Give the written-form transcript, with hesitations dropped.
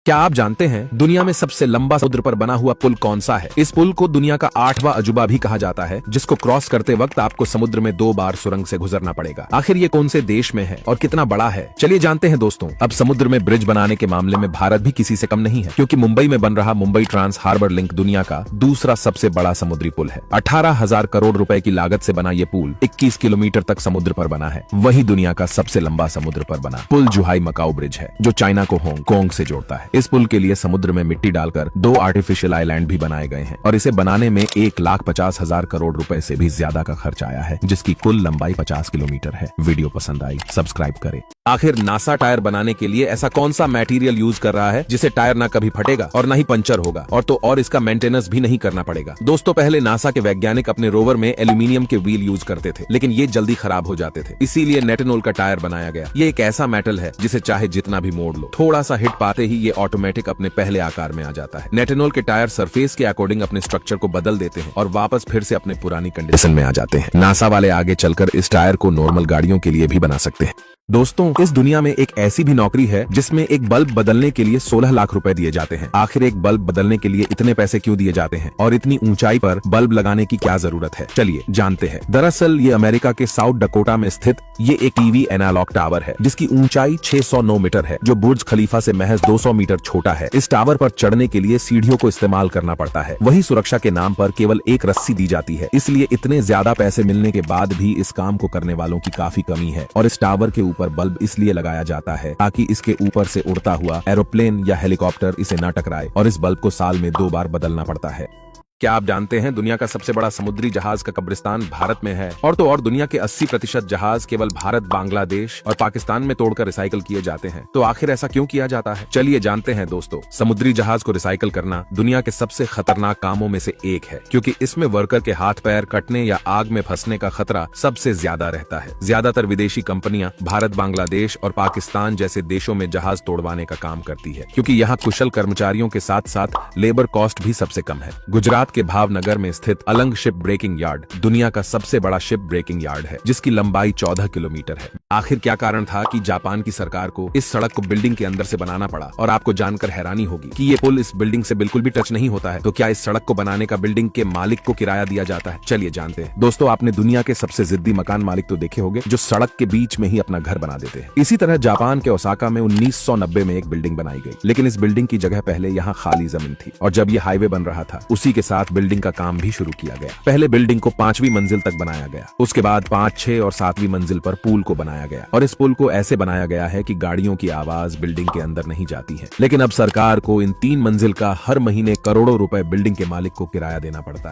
क्या आप जानते हैं दुनिया में सबसे लंबा समुद्र पर बना हुआ पुल कौन सा है? इस पुल को दुनिया का 8वां अजूबा भी कहा जाता है, जिसको क्रॉस करते वक्त आपको समुद्र में 2 बार सुरंग से गुजरना पड़ेगा। आखिर ये कौन से देश में है और कितना बड़ा है? चलिए जानते हैं दोस्तों। अब समुद्र में ब्रिज बनाने के मामले में भारत भी किसी से कम नहीं है, क्योंकि मुंबई में बन रहा मुंबई ट्रांस हार्बर लिंक दुनिया का दूसरा सबसे बड़ा समुद्री पुल है। 18,000 करोड़ रुपए की लागत से बना ये पुल 21 किलोमीटर तक समुद्र पर बना है। वही दुनिया का सबसे लंबा समुद्र पर बना पुल जुहाई मकाऊ ब्रिज है, जो चाइना को हांगकांग से जोड़ता है। इस पुल के लिए समुद्र में मिट्टी डालकर 2 आर्टिफिशियल आइलैंड भी बनाए गए हैं और इसे बनाने में 1,50,000 करोड़ रुपए से भी ज्यादा का खर्च आया है, जिसकी कुल लंबाई 50 किलोमीटर है। वीडियो पसंद आई सब्सक्राइब करें। आखिर नासा टायर बनाने के लिए ऐसा कौन सा मटेरियल यूज कर रहा है जिसे टायर ना कभी फटेगा और ना ही पंचर होगा, और इसका मेंटेनेंस भी नहीं करना पड़ेगा। दोस्तों, पहले नासा के वैज्ञानिक अपने रोवर में एल्यूमिनियम के व्हील यूज करते थे, लेकिन ये जल्दी खराब हो जाते थे। इसीलिए नेटेनॉल का टायर बनाया गया। ये एक ऐसा मेटल है जिसे चाहे जितना भी मोड़ लो, थोड़ा सा हिट पाते ही ये ऑटोमेटिक अपने पहले आकार में आ जाता है। नेटेनॉल के टायर सरफेस के अकॉर्डिंग अपने स्ट्रक्चर को बदल देते हैं और वापस फिर से अपने पुरानी कंडीशन में आ जाते हैं। नासा वाले आगे चलकर इस टायर को नॉर्मल गाड़ियों के लिए भी बना सकते हैं। दोस्तों, इस दुनिया में एक ऐसी भी नौकरी है जिसमें एक बल्ब बदलने के लिए 16 लाख रुपए दिए जाते हैं। आखिर एक बल्ब बदलने के लिए इतने पैसे क्यों दिए जाते हैं और इतनी ऊंचाई पर बल्ब लगाने की क्या जरूरत है? चलिए जानते हैं। दरअसल ये अमेरिका के साउथ डकोटा में स्थित ये एक टीवी एनालॉग टावर है, जिसकी ऊंचाई 609 मीटर है, जो बुर्ज खलीफा से महज 200 मीटर छोटा है। इस टावर पर चढ़ने के लिए सीढ़ियों को इस्तेमाल करना पड़ता है। वही सुरक्षा के नाम पर केवल एक रस्सी दी जाती है। इसलिए इतने ज्यादा पैसे मिलने के बाद भी इस काम को करने वालों की काफी कमी है। और इस टावर के ऊपर बल्ब इसलिए लगाया जाता है ताकि इसके ऊपर से उड़ता हुआ एरोप्लेन या हेलीकॉप्टर इसे न टकराए, और इस बल्ब को साल में 2 बार बदलना पड़ता है। क्या आप जानते हैं दुनिया का सबसे बड़ा समुद्री जहाज का कब्रिस्तान भारत में है? और दुनिया के 80% जहाज केवल भारत, बांग्लादेश और पाकिस्तान में तोड़कर रिसाइकल किए जाते हैं। तो आखिर ऐसा क्यों किया जाता है? चलिए जानते हैं दोस्तों। समुद्री जहाज को रिसाइकल करना दुनिया के सबसे खतरनाक कामों में से एक है, क्योंकि इसमें वर्कर के हाथ पैर कटने या आग में फंसने का खतरा सबसे ज्यादा रहता है। ज्यादातर विदेशी कंपनियां भारत, बांग्लादेश और पाकिस्तान जैसे देशों में जहाज तोड़वाने का काम करती है, क्योंकि यहाँ कुशल कर्मचारियों के साथ साथ लेबर कॉस्ट भी सबसे कम है। गुजरात के भावनगर में स्थित अलंग शिप ब्रेकिंग यार्ड दुनिया का सबसे बड़ा शिप ब्रेकिंग यार्ड है, जिसकी लंबाई 14 किलोमीटर है। आखिर क्या कारण था कि जापान की सरकार को इस सड़क को बिल्डिंग के अंदर से बनाना पड़ा? और आपको जानकर हैरानी होगी कि ये पुल इस बिल्डिंग से बिल्कुल भी टच नहीं होता है। तो क्या इस सड़क को बनाने का बिल्डिंग के मालिक को किराया दिया जाता है? चलिए जानते हैं। दोस्तों, आपने दुनिया के सबसे जिद्दी मकान मालिक तो देखे होंगे, जो सड़क के बीच में ही अपना घर बना देते हैं। इसी तरह जापान के ओसाका में 1990 में एक बिल्डिंग बनाई गई, लेकिन इस बिल्डिंग की जगह पहले यहाँ खाली जमीन थी, और जब ये हाईवे बन रहा था उसी के साथ बिल्डिंग का काम भी शुरू किया गया। पहले बिल्डिंग को 5वीं मंजिल तक बनाया गया, उसके बाद 5, 6 और 7वीं मंजिल पर पुल को बनाया गया। और इस पुल को ऐसे बनाया गया है कि गाड़ियों की आवाज बिल्डिंग के अंदर नहीं जाती है। लेकिन अब सरकार को इन 3 मंजिल का हर महीने करोड़ों रुपए बिल्डिंग के मालिक को किराया देना पड़ता है।